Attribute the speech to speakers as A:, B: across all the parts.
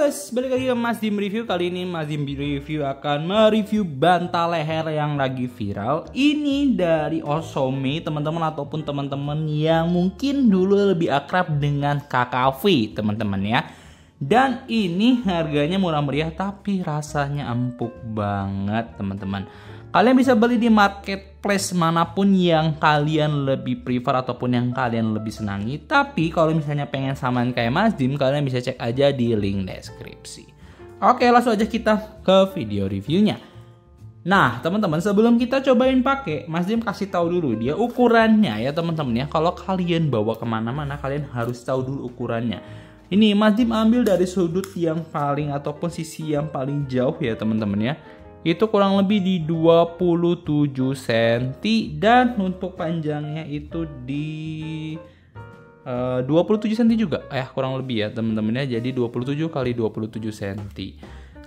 A: guys, balik lagi ke Mas Dim Review. Kali ini Mas Dim Review akan mereview bantal leher yang lagi viral. Ini dari Osome, teman-teman, ataupun teman-teman yang mungkin dulu lebih akrab dengan KKV, teman-teman ya. Dan ini harganya murah meriah tapi rasanya empuk banget, teman-teman. Kalian bisa beli di marketplace manapun yang kalian lebih prefer ataupun yang kalian lebih senangi. Tapi kalau misalnya pengen samaan kayak Mas Dim, kalian bisa cek aja di link deskripsi. Oke, langsung aja kita ke video reviewnya. Nah, teman-teman, sebelum kita cobain pakai, Mas Dim kasih tahu dulu dia ukurannya ya, teman-teman ya. Kalau kalian bawa kemana-mana, kalian harus tahu dulu ukurannya. Ini Mas Dim ambil dari sudut yang paling ataupun sisi yang paling jauh ya, teman-teman ya. Itu kurang lebih di 27 cm dan untuk panjangnya itu di 27 cm juga kurang lebih ya, teman-teman ya. Jadi 27 kali 27 cm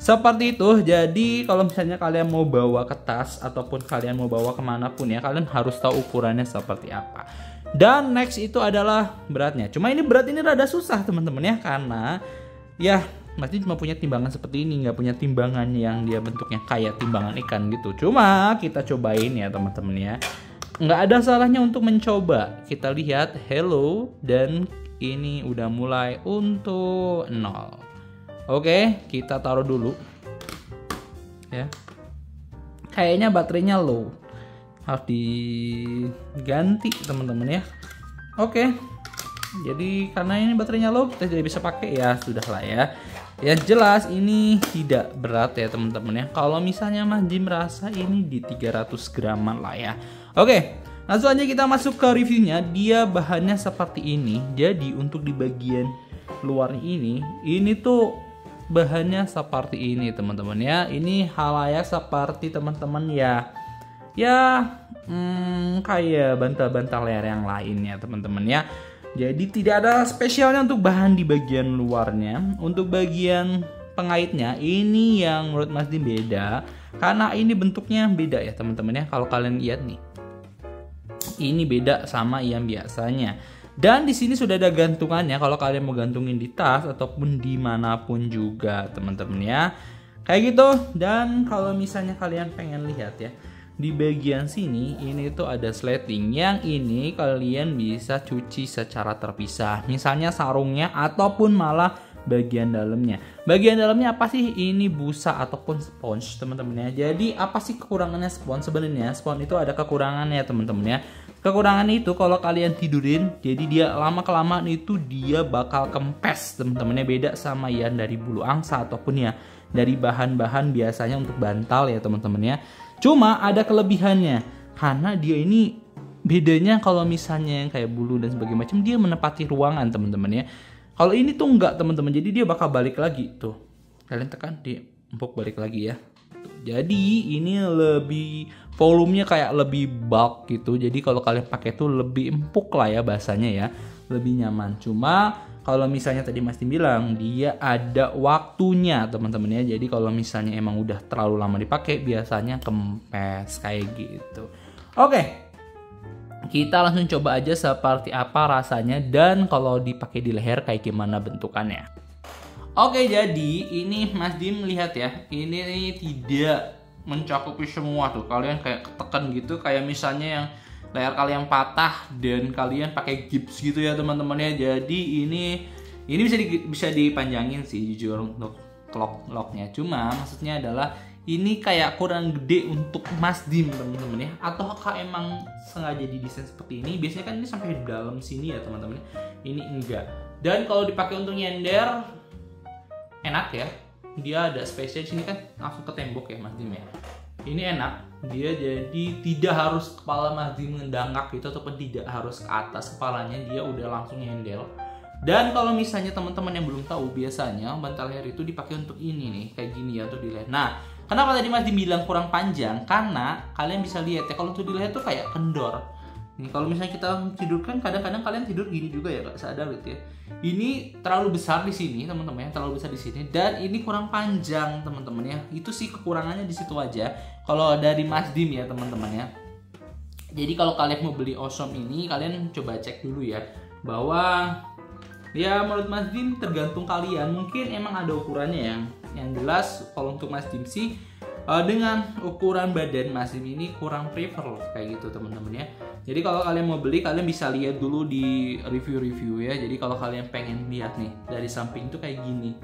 A: seperti itu. Jadi kalau misalnya kalian mau bawa ke tas ataupun kalian mau bawa kemanapun ya, kalian harus tahu ukurannya seperti apa. Dan next itu adalah beratnya. Cuma ini berat ini rada susah, teman-teman ya, karena ya Mas Dim cuma punya timbangan seperti ini, nggak punya timbangan yang dia bentuknya kayak timbangan ikan gitu. Cuma kita cobain ya, teman-teman ya. Nggak ada salahnya untuk mencoba. Kita lihat hello, dan ini udah mulai untuk 0. Oke, kita taruh dulu ya. Kayaknya baterainya low, harus diganti, teman-teman ya. Oke, jadi karena ini baterainya low, kita tidak bisa pakai ya, sudahlah ya. Yang jelas ini tidak berat ya, teman-teman ya. Kalau misalnya Mas Dim merasa ini di 300 graman lah ya. Oke, langsung aja kita masuk ke reviewnya. Dia bahannya seperti ini. Jadi untuk di bagian luar ini tuh bahannya seperti ini, teman-teman ya. Ini halayak seperti teman-teman ya. Kayak bantal-bantal leher yang lainnya, teman-teman ya. Jadi tidak ada spesialnya untuk bahan di bagian luarnya. Untuk bagian pengaitnya ini yang menurut Mas Dim beda, karena ini bentuknya beda ya, teman-teman ya. Kalau kalian lihat nih, ini beda sama yang biasanya. Dan di sini sudah ada gantungannya kalau kalian mau gantungin di tas ataupun dimanapun juga, teman-teman ya. Kayak gitu. Dan kalau misalnya kalian pengen lihat ya, di bagian sini ini tuh ada sleting, yang ini kalian bisa cuci secara terpisah, misalnya sarungnya ataupun malah bagian dalamnya. Bagian dalamnya apa sih? Ini busa ataupun sponge, teman-teman ya. Jadi apa sih kekurangannya sponge? Sebenarnya sponge itu ada kekurangannya, teman-teman ya. Kekurangannya itu kalau kalian tidurin, jadi dia lama kelamaan itu dia bakal kempes, teman-teman ya. Beda sama yang dari bulu angsa ataupun ya dari bahan-bahan biasanya untuk bantal ya, teman-teman ya. Cuma ada kelebihannya, karena dia ini bedanya kalau misalnya yang kayak bulu dan sebagainya macam, dia menempati ruangan, teman-teman ya. Kalau ini tuh enggak, teman-teman, jadi dia bakal balik lagi tuh. Kalian tekan, dia empuk balik lagi ya. Jadi ini lebih volumenya kayak lebih bulk gitu. Jadi kalau kalian pakai tuh lebih empuk lah ya bahasanya ya, lebih nyaman. Cuma kalau misalnya tadi Mas Dim bilang dia ada waktunya, teman-teman ya. Jadi kalau misalnya emang udah terlalu lama dipakai, biasanya kempes kayak gitu. Oke, kita langsung coba aja seperti apa rasanya dan kalau dipakai di leher kayak gimana bentukannya. Oke, jadi ini Mas Dim lihat ya, ini tidak mencakupi semua tuh. Kalian kayak ketekan gitu, kayak misalnya yang leher kalian patah dan kalian pakai gips gitu ya, teman-teman ya. Jadi ini bisa dipanjangin sih jujur untuk locknya. Cuma maksudnya adalah ini kayak kurang gede untuk Mas Dim, teman-teman ya. Ataukah emang sengaja didesain seperti ini? Biasanya kan ini sampai dalam sini ya, teman-teman. Ini enggak. Dan kalau dipakai untuk nyender enak ya. Dia ada space-nya di sini kan langsung ke tembok ya, Mas Dim ya. Ini enak, dia jadi tidak harus kepala Mas Dim mendangak gitu ataupun tidak harus ke atas kepalanya, dia udah langsung handle. Dan kalau misalnya teman-teman yang belum tahu, biasanya bantal leher itu dipakai untuk ini nih, kayak gini ya, untuk di leher. Nah, kenapa tadi Mas Dim bilang kurang panjang? Karena kalian bisa lihat ya, kalau untuk di leher tuh kayak kendor. Nih, kalau misalnya kita tidur kan kadang-kadang kalian tidur gini juga ya, gak sadar gitu ya. Ini terlalu besar di sini, teman-teman ya, terlalu besar di sini, dan ini kurang panjang, teman-teman ya. Itu sih kekurangannya di situ aja. Kalau dari Mas Dim ya, teman-teman ya. Jadi kalau kalian mau beli Osome ini, kalian coba cek dulu ya bahwa Ya menurut Mas Dim tergantung kalian, mungkin emang ada ukurannya ya. Yang jelas kalau untuk Mas Dim sih dengan ukuran badan Mas Dim ini kurang prefer kayak gitu teman-teman ya. Jadi kalau kalian mau beli, kalian bisa lihat dulu di review-review ya. Jadi kalau kalian pengen lihat nih dari samping itu kayak gini.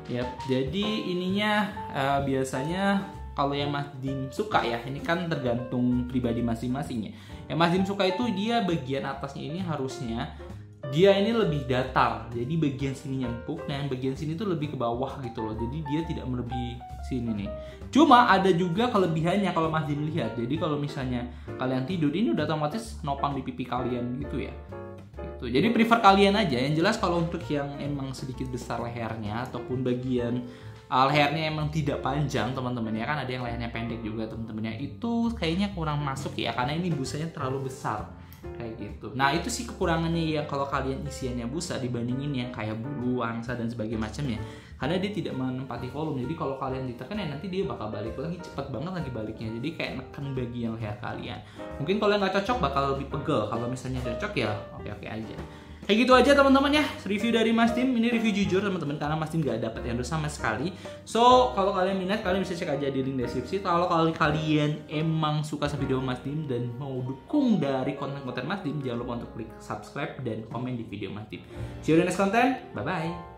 A: Ya, jadi ininya biasanya kalau yang Mas Dim suka ya, ini kan tergantung pribadi masing-masing ya. Yang Mas Dim suka itu dia bagian atasnya ini harusnya dia ini lebih datar, jadi bagian sininya empuk, nah yang bagian sini tuh lebih ke bawah gitu loh, jadi dia tidak melebihi sini nih. Cuma ada juga kelebihannya kalau Mas Dim lihat, jadi kalau misalnya kalian tidur ini udah otomatis nopang di pipi kalian gitu ya. Gitu. Jadi prefer kalian aja. Yang jelas kalau untuk yang emang sedikit besar lehernya ataupun bagian lehernya emang tidak panjang teman-teman ya, kan ada yang lehernya pendek juga teman-teman ya, itu kayaknya kurang masuk ya karena ini busanya terlalu besar kayak gitu. Nah itu sih kekurangannya ya kalau kalian isiannya busa dibandingin yang kayak bulu, angsa dan sebagainya macamnya, karena dia tidak menempati volume. Jadi kalau kalian ditekan ya nanti dia bakal balik lagi cepat banget lagi baliknya, jadi kayak neken bagian leher kalian. Mungkin kalau yang nggak cocok bakal lebih pegel, kalau misalnya cocok ya oke-oke aja. Kayak gitu aja teman-teman ya, review dari Mas Dim. Ini review jujur teman-teman, karena Mas Dim gak dapet yang sama sekali. So, kalau kalian minat, kalian bisa cek aja di link deskripsi. Kalau kalian emang suka sama video Mas Dim dan mau dukung dari konten-konten Mas Dim, jangan lupa untuk klik subscribe dan komen di video Mas Dim. See you in the next content, bye-bye.